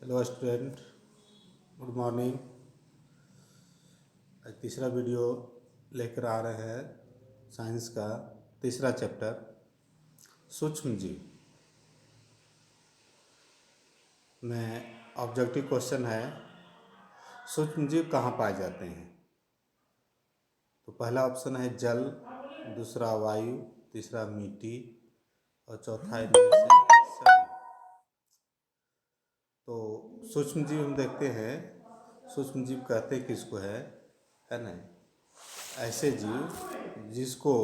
Hello student, good morning. आज तीसरा video लेकर आ रहे हैं साइंस का तीसरा चैप्टर सूक्ष्म जीव में। ऑब्जेक्टिव क्वेश्चन है, सूक्ष्म जीव कहाँ पाए जाते हैं? तो पहला ऑप्शन है जल, दूसरा वायु, तीसरा मिट्टी और चौथा इनमें से सभी। तो सूक्ष्म जीव हम देखते हैं, सूक्ष्म जीव कहते किसको है ना? ऐसे जीव जिसको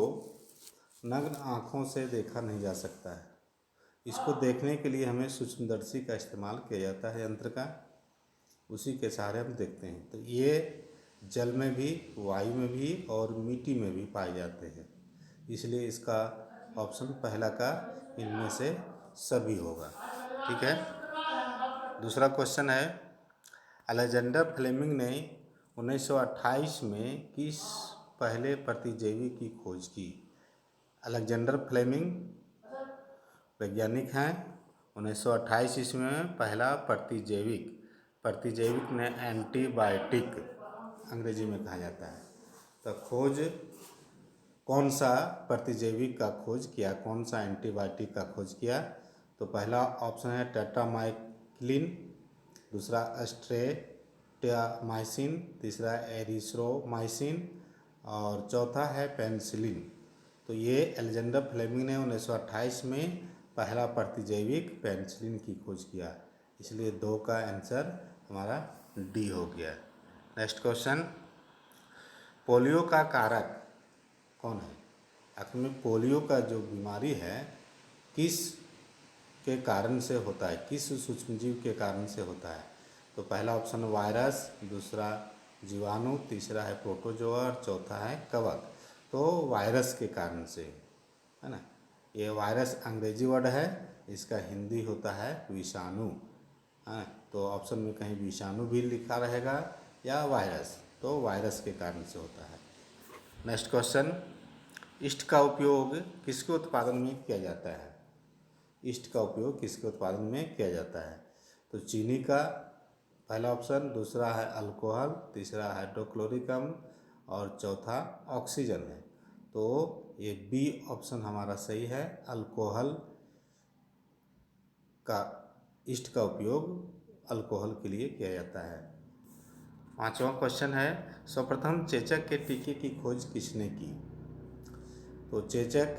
नग्न आँखों से देखा नहीं जा सकता है। इसको देखने के लिए हमें सूक्ष्मदर्शी का इस्तेमाल किया जाता है, यंत्र का। उसी के सहारे हम देखते हैं। तो ये जल में भी, वायु में भी और मिट्टी में भी पाए जाते हैं। इसलिए इसका ऑप्शन पहला का इनमें से सभी होगा। ठीक है। दूसरा क्वेश्चन है, अलेक्जेंडर फ्लेमिंग ने 1928 में किस पहले प्रतिजैवी की खोज की? अलेक्जेंडर फ्लेमिंग वैज्ञानिक हैं। 1928 ईस्वी में पहला प्रतिजैविक ने एंटीबायोटिक अंग्रेजी में कहा जाता है। तो खोज कौन सा प्रतिजैविक का खोज किया, कौन सा एंटीबायोटिक का खोज किया? तो पहला ऑप्शन है टेट्रामाइक्लिन, दूसरा स्ट्रेप्टोमाइसिन, तीसरा एरिथ्रोमाइसिन और चौथा है पेनिसिलिन। तो ये अलेक्जेंडर फ्लेमिंग ने 1928 में पहला प्रतिजैविक पेनिसिलिन की खोज किया। इसलिए 2 का आंसर हमारा डी हो गया। नेक्स्ट क्वेश्चन, पोलियो का कारक कौन है? आखिर में पोलियो का जो बीमारी है किस के कारण से होता है, किस सूक्ष्मजीव के कारण से होता है? तो पहला ऑप्शन वायरस, दूसरा जीवाणु, तीसरा है प्रोटोजोआ और चौथा है कवक। तो वायरस के कारण से, है ना? ये वायरस अंग्रेजी वर्ड है, इसका हिंदी होता है विषाणु। हाँ, तो ऑप्शन में कहीं विषाणु भी लिखा रहेगा या वायरस, तो वायरस के कारण से होता है। नेक्स्ट क्वेश्चन, ईस्ट का उपयोग किसके उत्पादन में किया जाता है? ईस्ट का उपयोग किसके उत्पादन में किया जाता है? तो चीनी का पहला ऑप्शन, दूसरा है अल्कोहल, तीसरा हाइड्रोक्लोरिक अम्ल और चौथा ऑक्सीजन है। तो ये बी ऑप्शन हमारा सही है, अल्कोहल का, ईस्ट का उपयोग अल्कोहल के लिए किया जाता है। पांचवा क्वेश्चन है, सर्वप्रथम चेचक के टीके की खोज किसने की? तो चेचक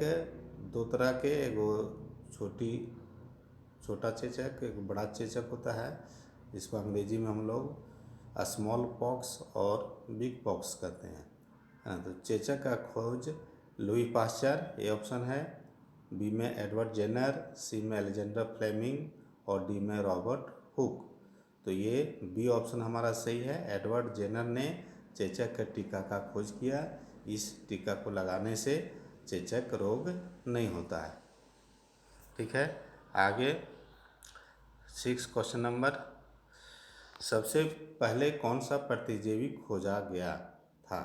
2 तरह के, एगो छोटा चेचक, एक बड़ा चेचक होता है, जिसको अंग्रेजी में हम लोग स्मॉल पॉक्स और बिग पॉक्स कहते हैं। हाँ, तो चेचक का खोज लुई पाश्चर, ये ऑप्शन है। बी में एडवर्ड जेनर, सी में अलेक्जेंडर फ्लेमिंग और डी में रॉबर्ट हुक। तो ये बी ऑप्शन हमारा सही है, एडवर्ड जेनर ने चेचक के टीका का खोज किया। इस टीका को लगाने से चेचक रोग नहीं होता है। ठीक है, आगे 6 क्वेश्चन नंबर, सबसे पहले कौन सा प्रतिजैवी खोजा गया था?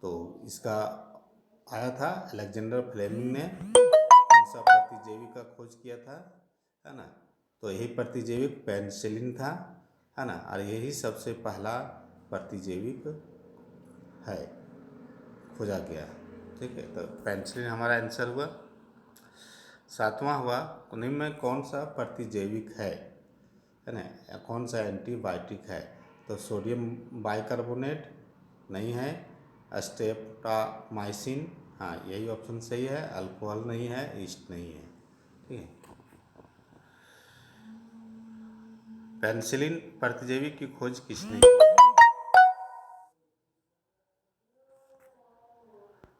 तो इसका आया था अलेक्जेंडर फ्लेमिंग ने कौन सा प्रतिजैवी का खोज किया था, है ना? तो यही प्रतिजैविक पेनिसिलिन था, है ना? और यही सबसे पहला प्रतिजैविक है, खोजा गया। ठीक है, तो पेनिसिलिन हमारा आंसर हुआ। 7वां हुआ, निम्न में कौन सा प्रतिजैविक है ना, या कौन सा एंटीबायोटिक है? तो सोडियम बाइकार्बोनेट नहीं है, स्ट्रेप्टोमाइसिन, हाँ यही ऑप्शन सही है, अल्कोहल नहीं है, ईस्ट नहीं है। ठीक है, पेनिसिलिन प्रतिजैविक की खोज किसने की?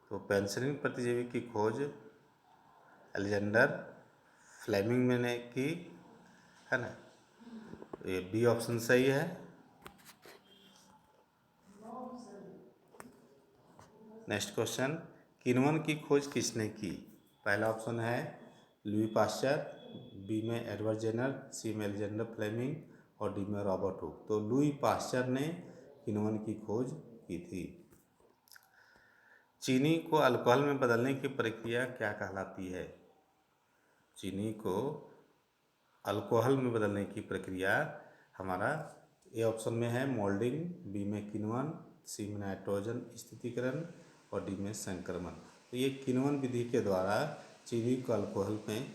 तो पेनिसिलिन प्रतिजैविक की खोज अलेक्जेंडर फ्लेमिंग ने की, है ना? ये बी ऑप्शन सही है। नेक्स्ट क्वेश्चन, किण्वन की खोज किसने की? पहला ऑप्शन है लुई पाश्चर, बी में एडवर्ड जेनर, सी में अलेक्जेंडर फ्लेमिंग और डी में रॉबर्ट हुक। तो लुई पाश्चर ने किण्वन की खोज की थी। चीनी को अल्कोहल में बदलने की प्रक्रिया क्या कहलाती है? चीनी को अल्कोहल में बदलने की प्रक्रिया हमारा ए ऑप्शन में है मोल्डिंग, बी में किण्वन, सी में नाइट्रोजन स्थिरीकरण और डी में संक्रमण। तो ये किण्वन विधि के द्वारा चीनी को अल्कोहल में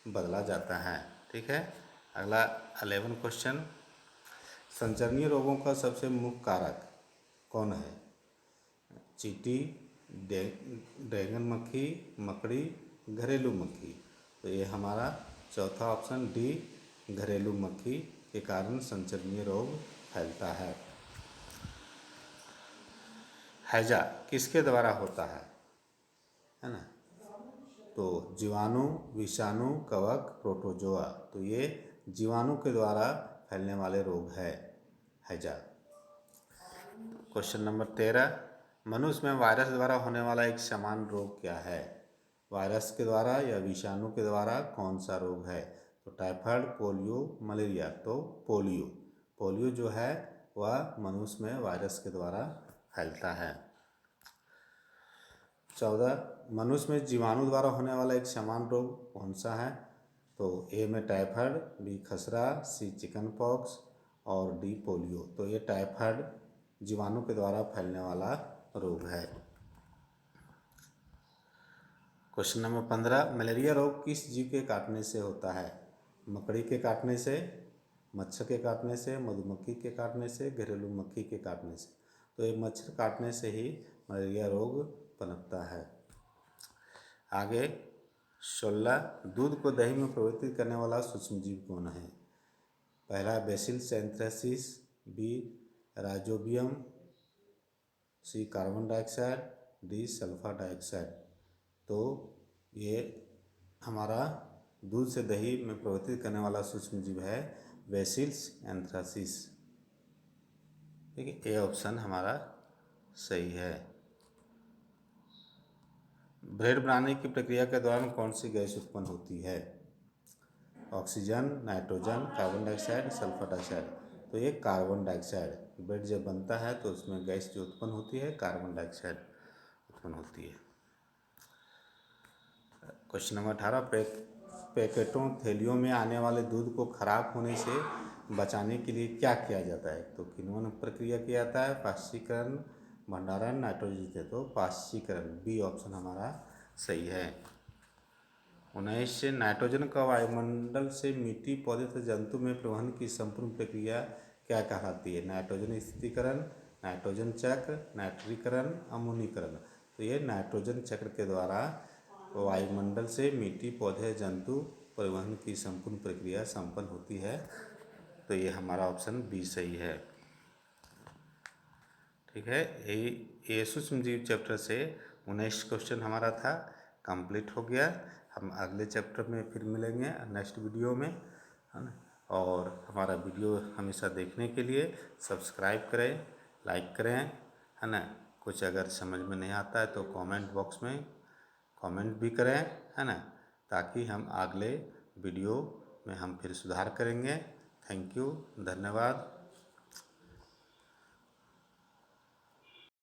बदला जाता है। ठीक है, अगला 11 क्वेश्चन, संचरणीय रोगों का सबसे मुख्य कारक कौन है? चींटी, ड्रैगन मक्खी, मकड़ी, घरेलू मक्खी। तो ये हमारा चौथा ऑप्शन डी, घरेलू मक्खी के कारण संचरणीय रोग फैलता है। हैजा किसके द्वारा होता है ना? तो जीवाणु, विषाणु, कवक, प्रोटोजोआ। तो ये जीवाणु के द्वारा फैलने वाले रोग है हैजा। क्वेश्चन नंबर 13, मनुष्य में वायरस द्वारा होने वाला एक समान रोग क्या है? वायरस के द्वारा या विषाणु के द्वारा कौन सा रोग है? तो टाइफाइड, पोलियो, मलेरिया। तो पोलियो जो है वह मनुष्य में वायरस के द्वारा फैलता है। 14, मनुष्य में जीवाणु द्वारा होने वाला एक समान रोग कौन सा है? तो ए में टाइफाइड, बी खसरा, सी चिकन पॉक्स और डी पोलियो। तो ये टाइफाइड जीवाणु के द्वारा फैलने वाला रोग है। क्वेश्चन नंबर 15, मलेरिया रोग किस जीव के काटने से होता है? मकड़ी के काटने से, मच्छर के काटने से, मधुमक्खी के काटने से, घरेलू मक्खी के काटने से। तो ये मच्छर काटने से ही मलेरिया रोग पनपता है। आगे 16, दूध को दही में परिवर्तित करने वाला सूक्ष्मजीव कौन है? पहला bacillus anthracis, B rhizobium, C carbon dioxide, D sulphur dioxide. तो ये हमारा दूध से दही में परिवर्तित करने वाला सूक्ष्मजीव है बेसिलस एंथ्रेसिस। ठीक है, ए ऑप्शन हमारा सही है। ब्रेड बनाने की प्रक्रिया के दौरान कौन सी गैस उत्पन्न होती है? Oxygen, nitrogen, carbon dioxide, sulphur dioxide. तो ये कार्बन डाइऑक्साइड। ब्रेड जब बनता है तो उसमें गैस जो उत्पन्न होती है कार्बन डाइऑक्साइड उत्पन्न होती है। क्वेश्चन नंबर 18, पैकेटों थैलियों में आने वाले दूध को खराब होने से बचाने के लिए क्या किया जाता है? तो किण्वन प्रक्रिया किया जाता है, पाश्चीकरण, भंडारण, नाइट्रोजन। तो पाश्चीकरण, बी ऑप्शन हमारा सही है। 19, नाइट्रोजन का वायुमंडल से मिट्टी, पौधे तथा जंतु में परिवहन की संपूर्ण प्रक्रिया क्या कहलाती है? नाइट्रोजन स्थिरीकरण, नाइट्रोजन चक्र, नाइट्रीकरण, अमोनीकरण। तो ये नाइट्रोजन चक्र के द्वारा वायुमंडल से मिट्टी, पौधे, जंतु परिवहन की संपूर्ण प्रक्रिया संपन्न होती है। तो ये हमारा ऑप्शन बी सही है। ठीक है, ये सूक्ष्मजीव चैप्टर से 19 क्वेश्चन हमारा था, कंप्लीट हो गया। हम अगले चैप्टर में फिर मिलेंगे नेक्स्ट वीडियो में, है ना? और हमारा वीडियो हमेशा देखने के लिए सब्सक्राइब करें, लाइक करें, है ना? कुछ अगर समझ में नहीं आता है तो कमेंट बॉक्स में कमेंट भी करें, है ना? ताकि हम अगले वीडियो में हम फिर सुधार करेंगे। थैंक यू, धन्यवाद।